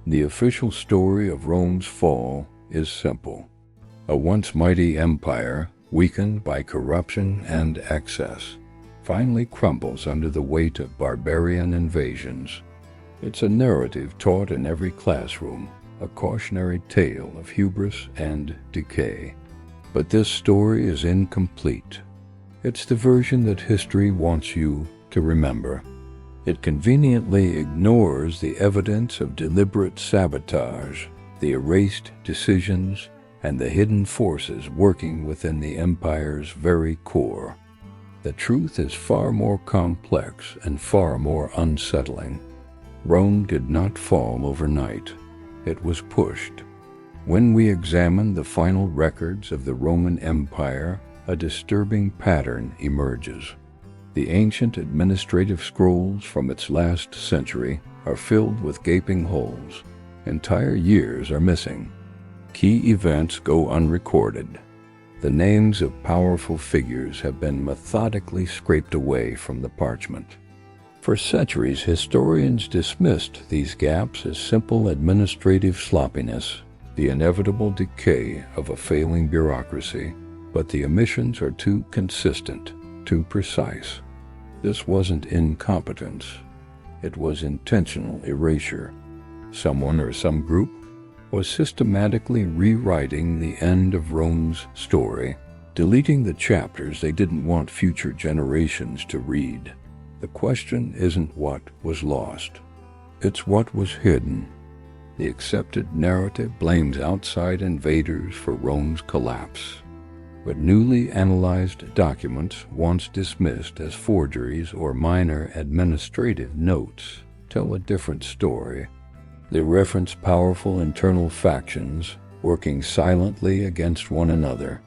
The official story of Rome's fall is simple. A once mighty empire, weakened by corruption and excess, finally crumbles under the weight of barbarian invasions. It's a narrative taught in every classroom, a cautionary tale of hubris and decay. But this story is incomplete. It's the version that history wants you to remember. It conveniently ignores the evidence of deliberate sabotage, the erased decisions, and the hidden forces working within the empire's very core. The truth is far more complex and far more unsettling. Rome did not fall overnight. It was pushed. When we examine the final records of the Roman Empire, a disturbing pattern emerges. The ancient administrative scrolls from its last century are filled with gaping holes. Entire years are missing. Key events go unrecorded. The names of powerful figures have been methodically scraped away from the parchment. For centuries, historians dismissed these gaps as simple administrative sloppiness, the inevitable decay of a failing bureaucracy. But the omissions are too consistent, too precise. This wasn't incompetence. It was intentional erasure. Someone or some group was systematically rewriting the end of Rome's story, deleting the chapters they didn't want future generations to read. The question isn't what was lost. It's what was hidden. The accepted narrative blames outside invaders for Rome's collapse. But newly analyzed documents, once dismissed as forgeries or minor administrative notes, tell a different story. They reference powerful internal factions working silently against one another.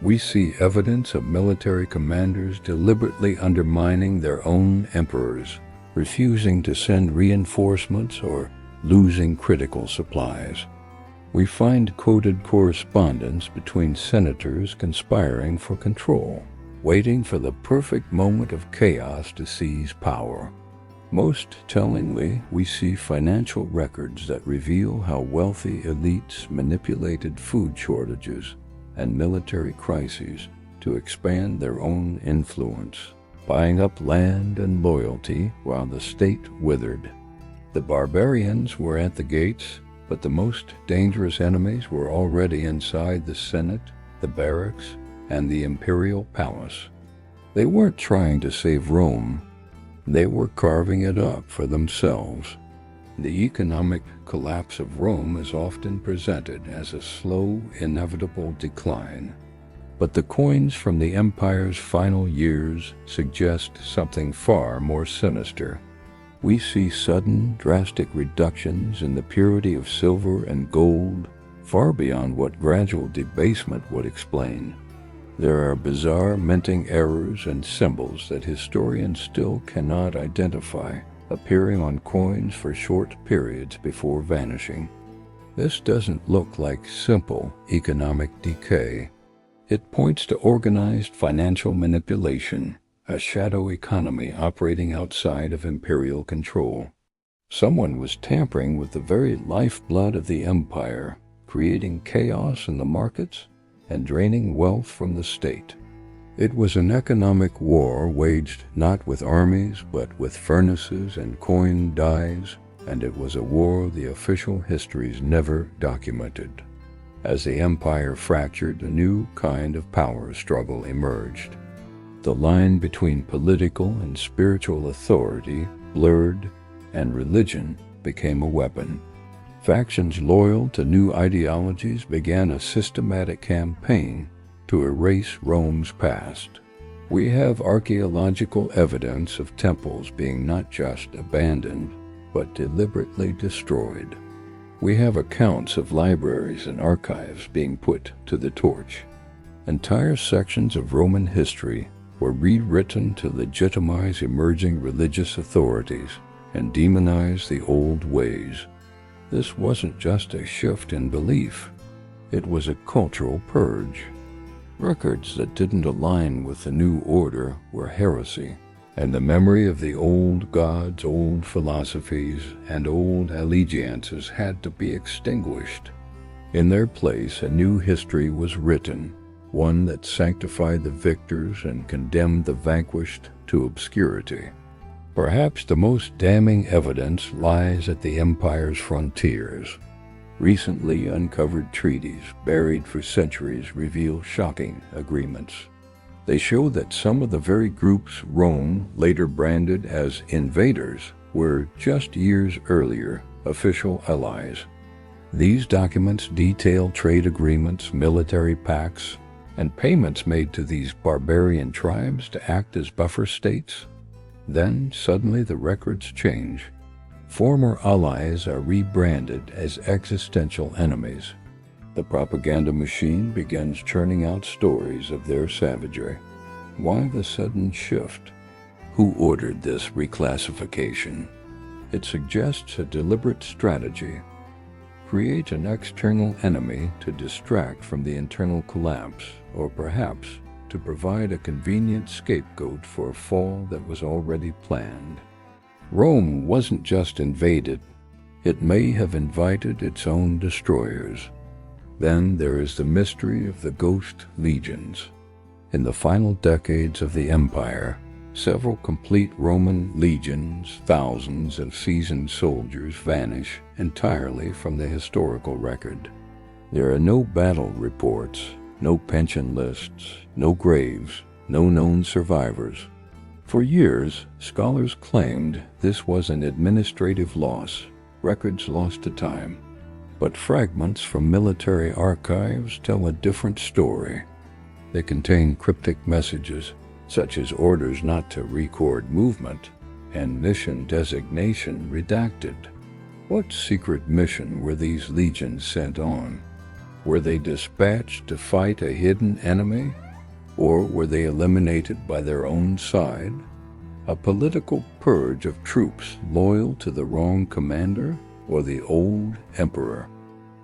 We see evidence of military commanders deliberately undermining their own emperors, refusing to send reinforcements or losing critical supplies. We find coded correspondence between senators conspiring for control, waiting for the perfect moment of chaos to seize power. Most tellingly, we see financial records that reveal how wealthy elites manipulated food shortages and military crises to expand their own influence, buying up land and loyalty while the state withered. The barbarians were at the gates, but the most dangerous enemies were already inside the Senate, the barracks, and the imperial palace. They weren't trying to save Rome. They were carving it up for themselves. The economic collapse of Rome is often presented as a slow, inevitable decline. But the coins from the empire's final years suggest something far more sinister. We see sudden, drastic reductions in the purity of silver and gold, far beyond what gradual debasement would explain. There are bizarre minting errors and symbols that historians still cannot identify, appearing on coins for short periods before vanishing. This doesn't look like simple economic decay. It points to organized financial manipulation, a shadow economy operating outside of imperial control. Someone was tampering with the very lifeblood of the empire, creating chaos in the markets and draining wealth from the state. It was an economic war waged not with armies but with furnaces and coin dies, and it was a war the official histories never documented. As the empire fractured, a new kind of power struggle emerged. The line between political and spiritual authority blurred, and religion became a weapon. Factions loyal to new ideologies began a systematic campaign to erase Rome's past. We have archaeological evidence of temples being not just abandoned, but deliberately destroyed. We have accounts of libraries and archives being put to the torch. Entire sections of Roman history were rewritten to legitimize emerging religious authorities and demonize the old ways. This wasn't just a shift in belief. It was a cultural purge. Records that didn't align with the new order were heresy. and the memory of the old gods, old philosophies, and old allegiances had to be extinguished. In their place, a new history was written, one that sanctified the victors and condemned the vanquished to obscurity. Perhaps the most damning evidence lies at the empire's frontiers. Recently uncovered treaties, buried for centuries, reveal shocking agreements. They show that some of the very groups Rome later branded as invaders were just years earlier official allies. These documents detail trade agreements, military pacts, and payments made to these barbarian tribes to act as buffer states. Then suddenly the records change. Former allies are rebranded as existential enemies. The propaganda machine begins churning out stories of their savagery. Why the sudden shift? Who ordered this reclassification? It suggests a deliberate strategy. Create an external enemy to distract from the internal collapse, or perhaps to provide a convenient scapegoat for a fall that was already planned. Rome wasn't just invaded, it may have invited its own destroyers. Then there is the mystery of the ghost legions. In the final decades of the empire, several complete Roman legions, thousands of seasoned soldiers vanish entirely from the historical record. There are no battle reports, no pension lists, no graves, no known survivors. For years, scholars claimed this was an administrative loss, records lost to time. But fragments from military archives tell a different story. They contain cryptic messages, such as orders not to record movement and mission designation redacted. What secret mission were these legions sent on? Were they dispatched to fight a hidden enemy? Or were they eliminated by their own side? A political purge of troops loyal to the wrong commander or the old emperor?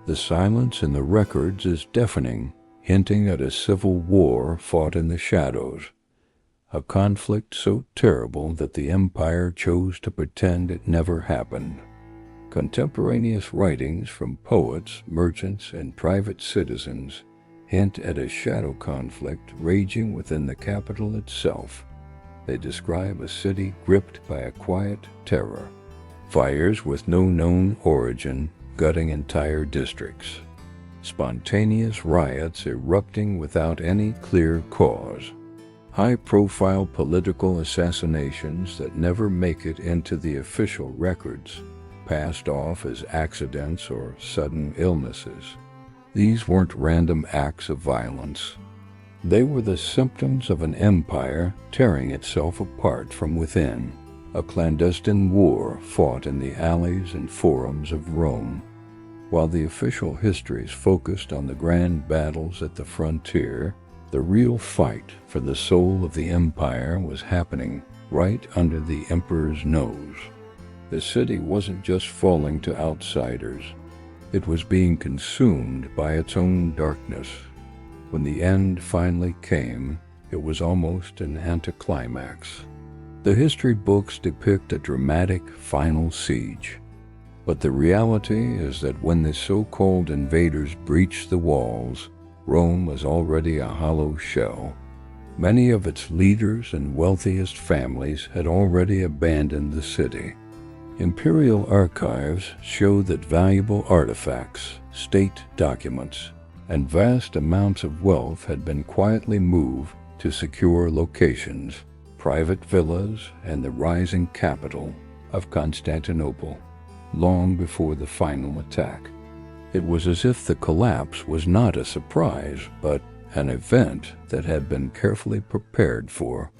The silence in the records is deafening, hinting at a civil war fought in the shadows. A conflict so terrible that the empire chose to pretend it never happened. Contemporaneous writings from poets, merchants, and private citizens hint at a shadow conflict raging within the capital itself. They describe a city gripped by a quiet terror. Fires with no known origin gutting entire districts. Spontaneous riots erupting without any clear cause. High-profile political assassinations that never make it into the official records, passed off as accidents or sudden illnesses. These weren't random acts of violence. They were the symptoms of an empire tearing itself apart from within, a clandestine war fought in the alleys and forums of Rome. While the official histories focused on the grand battles at the frontier, the real fight for the soul of the empire was happening right under the emperor's nose. The city wasn't just falling to outsiders. It was being consumed by its own darkness. When the end finally came, it was almost an anticlimax. The history books depict a dramatic final siege. But the reality is that when the so-called invaders breached the walls, Rome was already a hollow shell. Many of its leaders and wealthiest families had already abandoned the city. Imperial archives show that valuable artifacts, state documents, and vast amounts of wealth had been quietly moved to secure locations, private villas, and the rising capital of Constantinople, long before the final attack. It was as if the collapse was not a surprise, but an event that had been carefully prepared for.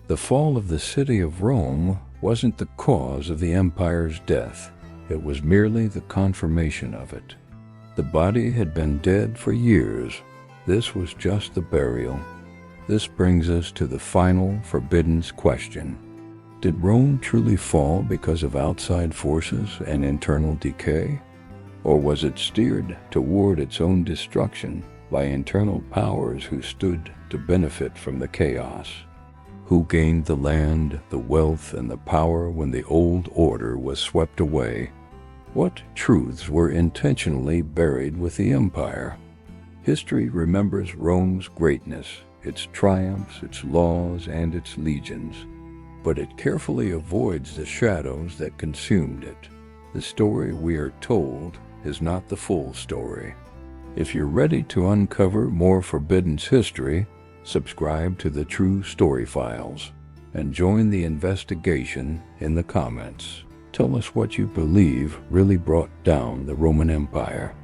The fall of the city of Rome wasn't the cause of the empire's death. It was merely the confirmation of it. The body had been dead for years. This was just the burial. This brings us to the final forbidden question. Did Rome truly fall because of outside forces and internal decay? Or was it steered toward its own destruction by internal powers who stood to benefit from the chaos? Who gained the land, the wealth, and the power when the old order was swept away? What truths were intentionally buried with the empire? History remembers Rome's greatness, its triumphs, its laws, and its legions, but it carefully avoids the shadows that consumed it. The story we are told is not the full story. If you're ready to uncover more Forbidden's history, subscribe to the True Story Files and join the investigation in the comments. Tell us what you believe really brought down the Roman Empire.